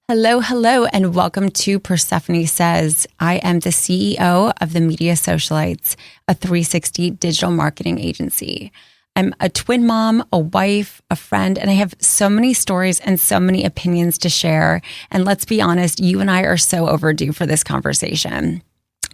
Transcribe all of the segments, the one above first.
Hello, hello, and welcome to Persephone Says. I am the CEO of the Media Socialites, a 360 digital marketing agency. I'm a twin mom, a wife, a friend, and I have so many stories and so many opinions to share. And let's be honest, you and I are so overdue for this conversation.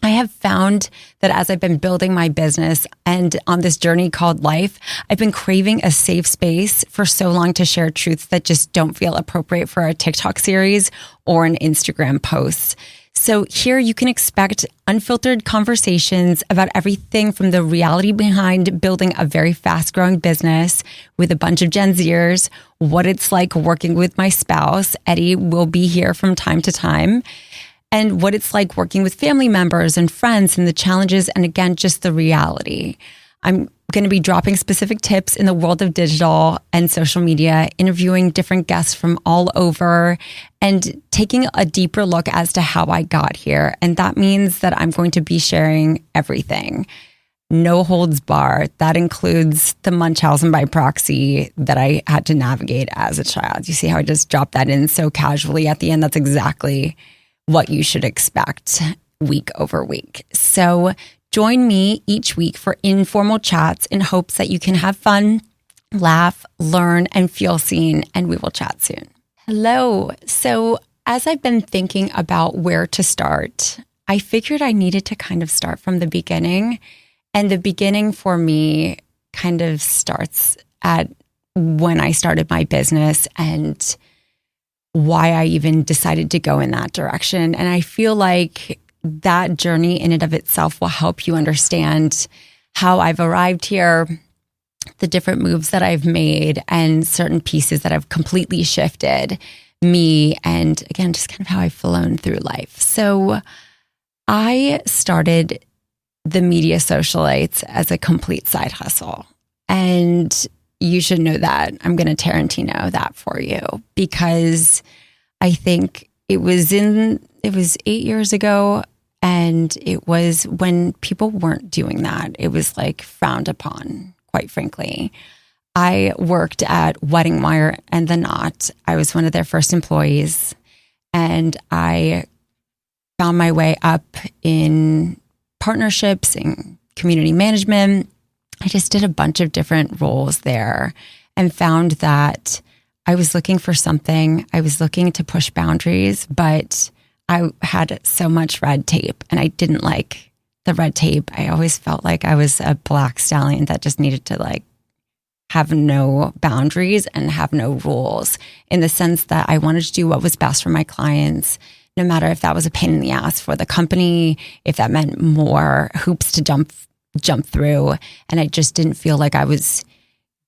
I have found that as I've been building my business and on this journey called life, I've been craving a safe space for so long to share truths that just don't feel appropriate for a TikTok series or an Instagram post. So here you can expect unfiltered conversations about everything from the reality behind building a very fast growing business with a bunch of Gen Zers, what it's like working with my spouse. Eddie will be here from time to time. And what it's like working with family members and friends and the challenges and again, just the reality. I'm going to be dropping specific tips in the world of digital and social media, interviewing different guests from all over and taking a deeper look as to how I got here. And that means that I'm going to be sharing everything. No holds barred. That includes the Munchausen by proxy that I had to navigate as a child. You see how I just dropped that in so casually at the end? That's exactly what you should expect week over week. So join me each week for informal chats in hopes that you can have fun, laugh, learn, and feel seen, and we will chat soon. Hello. So as I've been thinking about where to start, I figured I needed to kind of start from the beginning. And the beginning for me kind of starts at when I started my business and why I even decided to go in that direction. And I feel like that journey in and of itself will help you understand how I've arrived here, the different moves that I've made, and certain pieces that have completely shifted me. And again, just kind of how I've flown through life. So I started the Media Socialites as a complete side hustle. And you should know that. I'm going to Tarantino that for you because I think it was 8 years ago and it was when people weren't doing that. It was like frowned upon, quite frankly. I worked at Wedding Wire and The Knot. I was one of their first employees and I found my way up in partnerships and community management. I just did a bunch of different roles there and found that I was looking for something. I was looking to push boundaries, but I had so much red tape and I didn't like the red tape. I always felt like I was a black stallion that just needed to have no boundaries and have no rules in the sense that I wanted to do what was best for my clients, no matter if that was a pain in the ass for the company, if that meant more hoops to jump through. And I just didn't feel like I was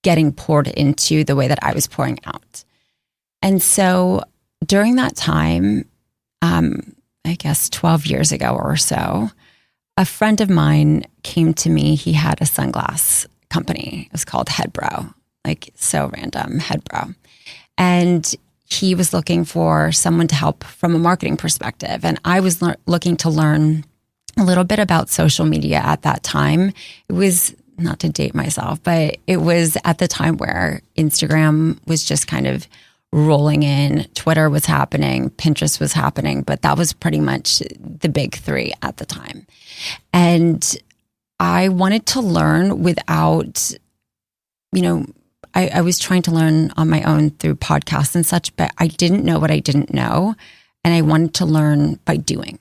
getting poured into the way that I was pouring out. And so during that time, I guess 12 years ago or so, a friend of mine came to me. He had a sunglass company. It was called Headbro, so random, Headbro. And he was looking for someone to help from a marketing perspective. And I was looking to learn a little bit about social media at that time. It was, not to date myself, but it was at the time where Instagram was just kind of rolling in, Twitter was happening, Pinterest was happening, but that was pretty much the big three at the time. And I wanted to learn without, I was trying to learn on my own through podcasts and such, but I didn't know what I didn't know. And I wanted to learn by doing.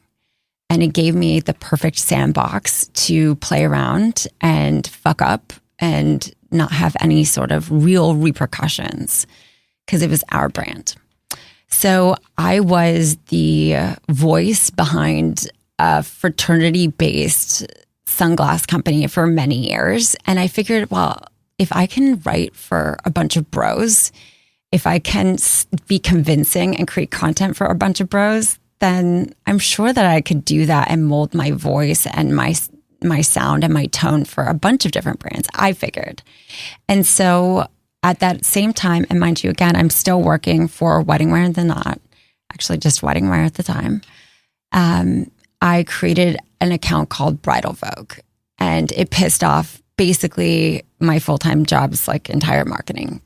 And it gave me the perfect sandbox to play around and fuck up and not have any sort of real repercussions because it was our brand. So I was the voice behind a fraternity-based sunglass company for many years. And I figured, well, if I can write for a bunch of bros, if I can be convincing and create content for a bunch of bros, then I'm sure that I could do that and mold my voice and my sound and my tone for a bunch of different brands, I figured. And so at that same time, and mind you, again, I'm still working for Wedding Wire and The Knot, actually just Wedding Wire at the time. I created an account called Bridal Vogue, and it pissed off basically my full-time job's entire marketing,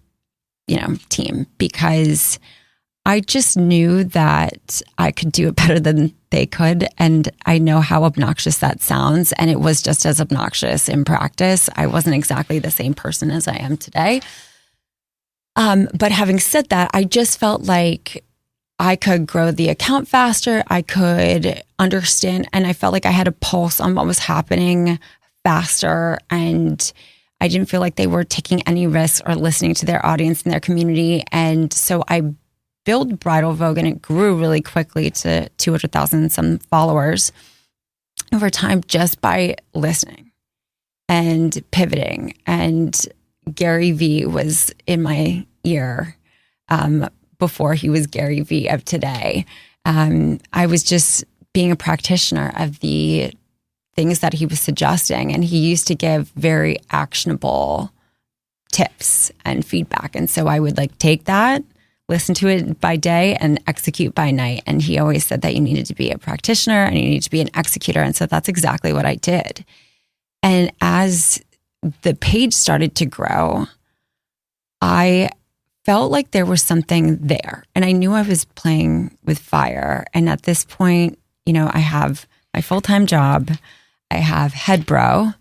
team, because I just knew that I could do it better than they could. And I know how obnoxious that sounds. And it was just as obnoxious in practice. I wasn't exactly the same person as I am today. But having said that, I just felt like I could grow the account faster. I could understand. And I felt like I had a pulse on what was happening faster. And I didn't feel like they were taking any risks or listening to their audience and their community. And so I built Bridal Vogue, and it grew really quickly to 200,000 some followers over time just by listening and pivoting. And Gary Vee was in my ear before he was Gary Vee of today. I was just being a practitioner of the things that he was suggesting. And he used to give very actionable tips and feedback. And so I would like take that, listen to it by day, and execute by night. And he always said that you needed to be a practitioner and you needed to be an executor. And so that's exactly what I did. And as the page started to grow, I felt like there was something there. And I knew I was playing with fire. And at this point, I have my full-time job, I have Head Bro,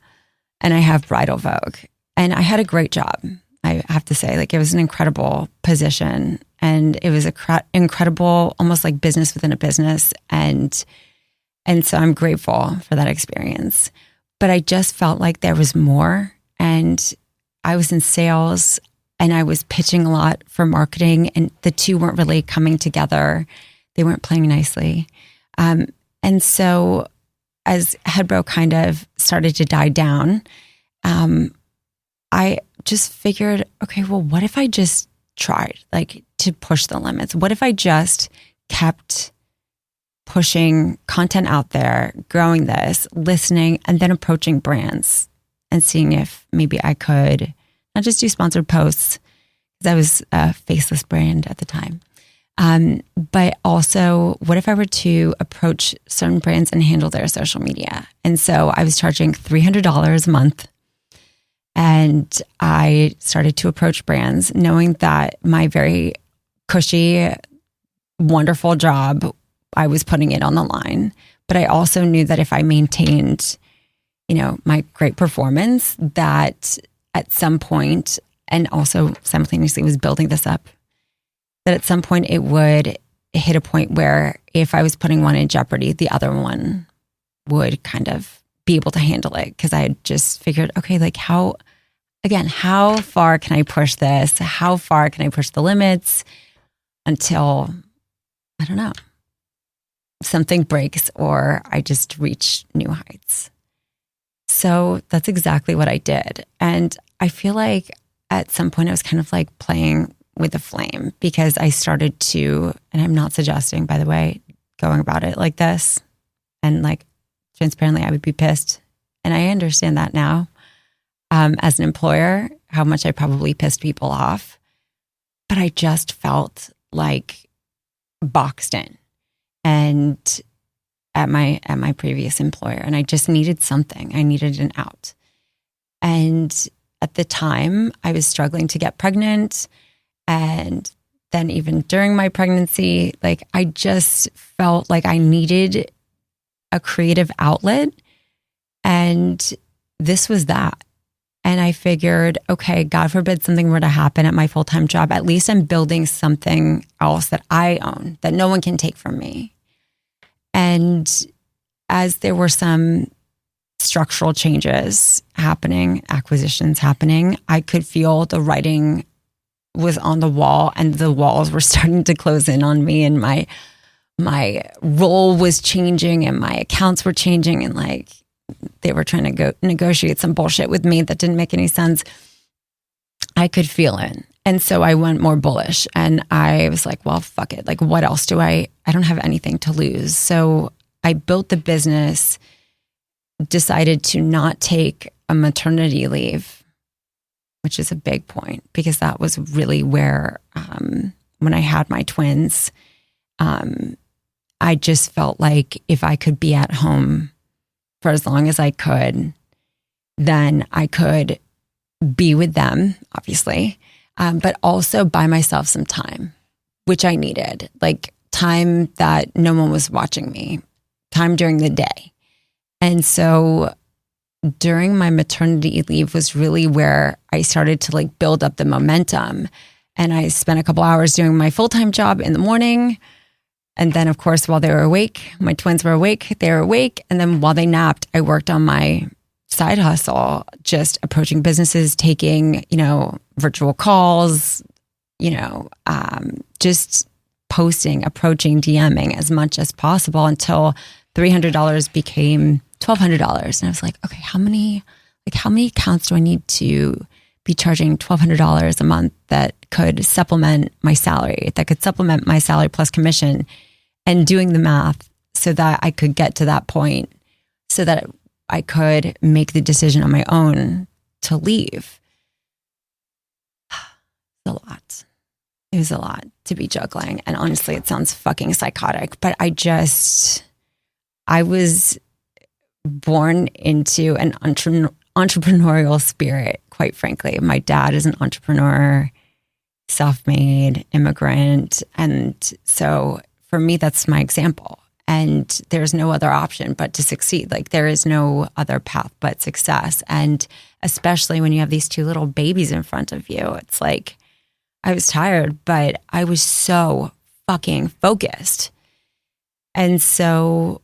and I have Bridal Vogue. And I had a great job. I have to say, like, it was an incredible position, and it was incredible, almost like business within a business. And so I'm grateful for that experience. But I just felt like there was more, and I was in sales and I was pitching a lot for marketing, and the two weren't really coming together. They weren't playing nicely. And so as Head Bro kind of started to die down, I just figured, okay, well, what if I just tried to push the limits? What if I just kept pushing content out there, growing this, listening, and then approaching brands and seeing if maybe I could not just do sponsored posts, because I was a faceless brand at the time, but also what if I were to approach certain brands and handle their social media? And so I was charging $300 a month. And I started to approach brands knowing that my very cushy, wonderful job, I was putting it on the line. But I also knew that if I maintained, my great performance, that at some point, and also simultaneously was building this up, that at some point it would hit a point where if I was putting one in jeopardy, the other one would kind of be able to handle it. Because I had just figured, okay, how far can I push this? How far can I push the limits until, I don't know, something breaks or I just reach new heights? So that's exactly what I did. And I feel like at some point I was kind of like playing with a flame, because I started to, and I'm not suggesting, by the way, going about it like this, and transparently, I would be pissed. And I understand that now. As an employer, how much I probably pissed people off, but I just felt like boxed in, and at my previous employer, and I just needed something. I needed an out. And at the time, I was struggling to get pregnant, and then even during my pregnancy, I just felt like I needed a creative outlet, and this was that. And I figured, okay, God forbid something were to happen at my full-time job, at least I'm building something else that I own, that no one can take from me. And as there were some structural changes happening, acquisitions happening, I could feel the writing was on the wall, and the walls were starting to close in on me, and my role was changing, and my accounts were changing, and they were trying to go negotiate some bullshit with me that didn't make any sense. I could feel it. And so I went more bullish, and I was like, well, fuck it. What else do I don't have anything to lose. So I built the business, decided to not take a maternity leave, which is a big point, because that was really where, when I had my twins, I just felt like if I could be at home for as long as I could, then I could be with them, obviously, but also buy myself some time, which I needed, like time that no one was watching me, time during the day. And so during my maternity leave was really where I started to like build up the momentum. And I spent a couple hours doing my full-time job in the morning. And then, of course, while they were awake, my twins were awake, they were awake. And then while they napped, I worked on my side hustle, just approaching businesses, taking, virtual calls, just posting, approaching, DMing as much as possible until $300 became $1,200. And I was like, okay, how many accounts do I need to be charging $1,200 a month that could supplement my salary, plus commission, and doing the math so that I could get to that point so that I could make the decision on my own to leave. It was a lot to be juggling. And honestly, it sounds fucking psychotic, but I was born into an entrepreneurial spirit, quite frankly. My dad is an entrepreneur, self-made immigrant. And so for me, that's my example. And there's no other option but to succeed. Like there is no other path but success. And especially when you have these two little babies in front of you, it's like, I was tired, but I was so fucking focused. And so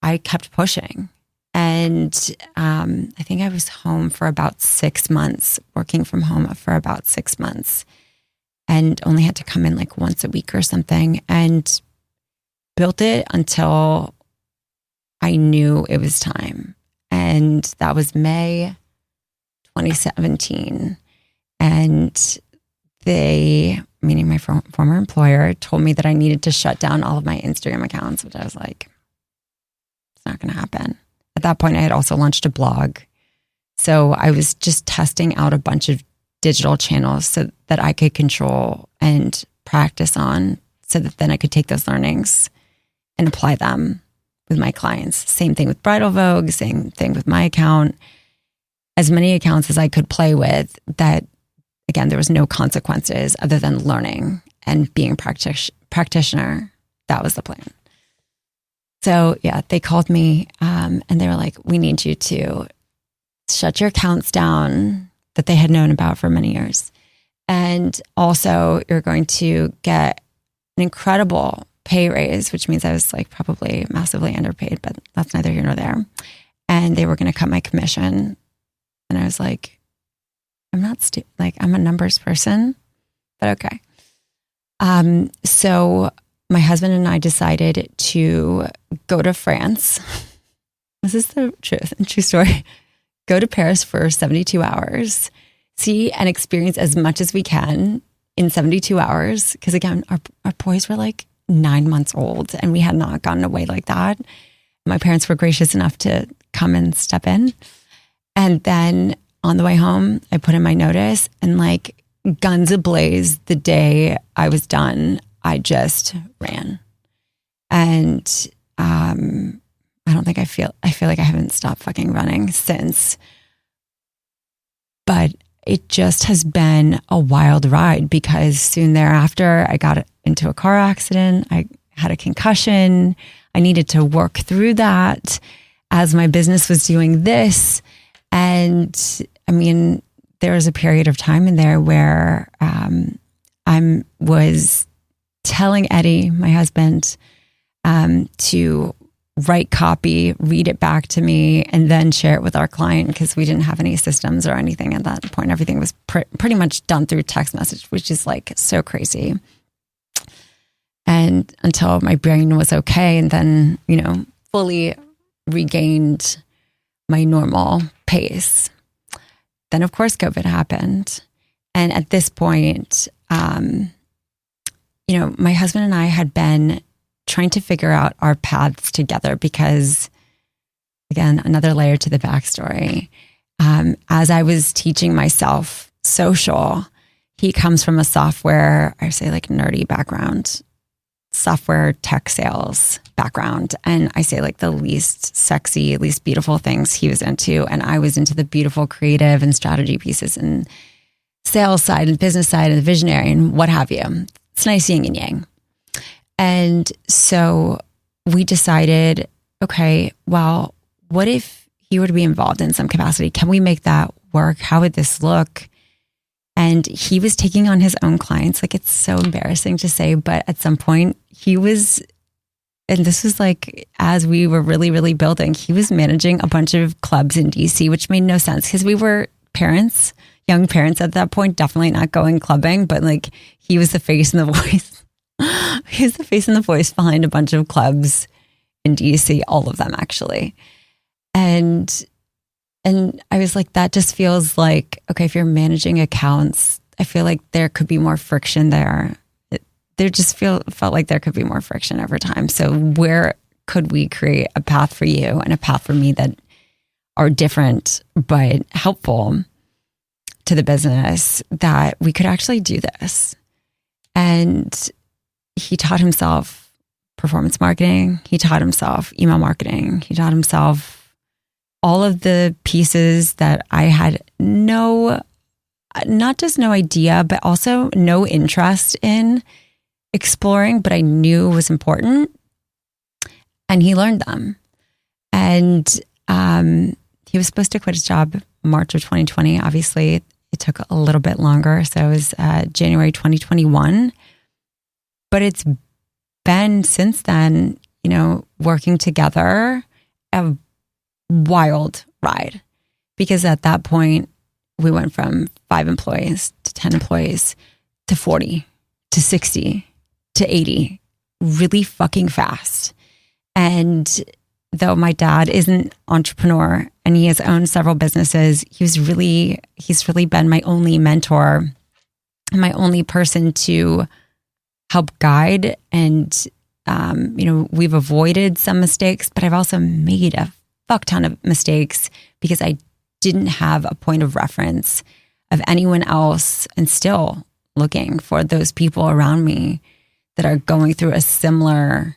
I kept pushing. And I think I was home for about 6 months, working from home for about 6 months, and only had to come in like once a week or something, and built it until I knew it was time. And that was May 2017. And they, meaning my former employer, told me that I needed to shut down all of my Instagram accounts, which I was like, it's not going to happen. At that point, I had also launched a blog. So I was just testing out a bunch of digital channels so that I could control and practice on, so that then I could take those learnings and apply them with my clients. Same thing with Bridal Vogue, same thing with my account. As many accounts as I could play with that, again, there was no consequences other than learning and being a practitioner. That was the plan. So yeah, they called me and they were like, we need you to shut your accounts down that they had known about for many years. And also you're going to get an incredible pay raise, which means I was like probably massively underpaid, but that's neither here nor there. And they were going to cut my commission. And I was like, I'm not I'm a numbers person, but okay. So my husband and I decided to go to France. This is the true story. Go to Paris for 72 hours, see and experience as much as we can in 72 hours. Because again, our boys were like 9 months old and we had not gotten away like that. My parents were gracious enough to come and step in. And then on the way home, I put in my notice, and like guns ablaze the day I was done, I just ran. And I feel like I haven't stopped fucking running since. But it just has been a wild ride, because soon thereafter I got into a car accident. I had a concussion. I needed to work through that as my business was doing this. And I mean, there was a period of time in there where I was telling Eddie, my husband, to write copy, read it back to me, and then share it with our client, because we didn't have any systems or anything at that point. Everything was pretty much done through text message, which is like so crazy. And until my brain was okay, and then, fully regained my normal pace. Then, of course, COVID happened. And at this point, my husband and I had been trying to figure out our paths together, because, again, another layer to the backstory. As I was teaching myself social, he comes from a software, I say like nerdy background, software tech sales background. And I say like the least sexy, least beautiful things he was into. And I was into the beautiful creative and strategy pieces and sales side and business side and the visionary and what have you. it's nice yin and yang. And so we decided, okay, well, what if he were to be involved in some capacity? Can we make that work? How would this look? And he was taking on his own clients. Like, it's so embarrassing to say, but at some point he was, and this was like, as we were really, really building, he was managing a bunch of clubs in DC, which made no sense because we were parents, young parents at that point, definitely not going clubbing, but like he was the face and the voice. He was the face and the voice behind a bunch of clubs in DC, all of them actually. And I was like, that just feels like, okay, if you're managing accounts, I feel like there could be more friction there. There just felt like there could be more friction over time. So where could we create a path for you and a path for me that are different but helpful to the business, that we could actually do this? And he taught himself performance marketing. He taught himself email marketing. He taught himself all of the pieces that I had not just no idea, but also no interest in exploring, but I knew was important. And he learned them. And he was supposed to quit his job March of 2020. Obviously, it took a little bit longer. So it was January 2021. But it's been since then, working together, a wild ride. Because at that point, we went from 5 employees to 10 employees to 40 to 60 to 80 really fucking fast. And though my dad is an entrepreneur and he has owned several businesses, he's really been my only mentor and my only person to help guide. And, we've avoided some mistakes, but I've also made a fuck ton of mistakes because I didn't have a point of reference of anyone else, and still looking for those people around me that are going through a similar,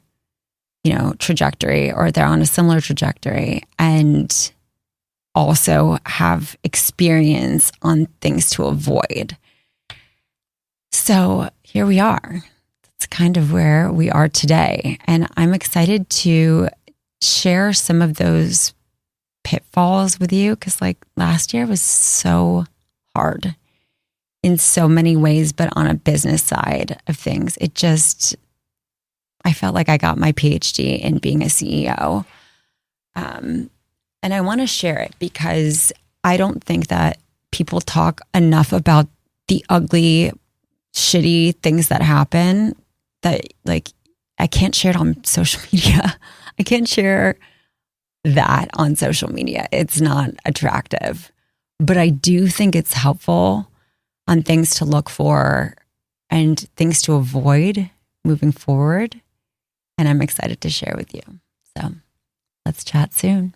trajectory, or they're on a similar trajectory and also have experience on things to avoid. So here we are. That's kind of where we are today. And I'm excited to share some of those pitfalls with you because last year was so hard in so many ways, but on a business side of things, I felt like I got my PhD in being a CEO. And I want to share it because I don't think that people talk enough about the ugly, shitty things that happen, that I can't share it on social media. I can't share that on social media. It's not attractive, but I do think it's helpful on things to look for and things to avoid moving forward. And I'm excited to share with you. So let's chat soon.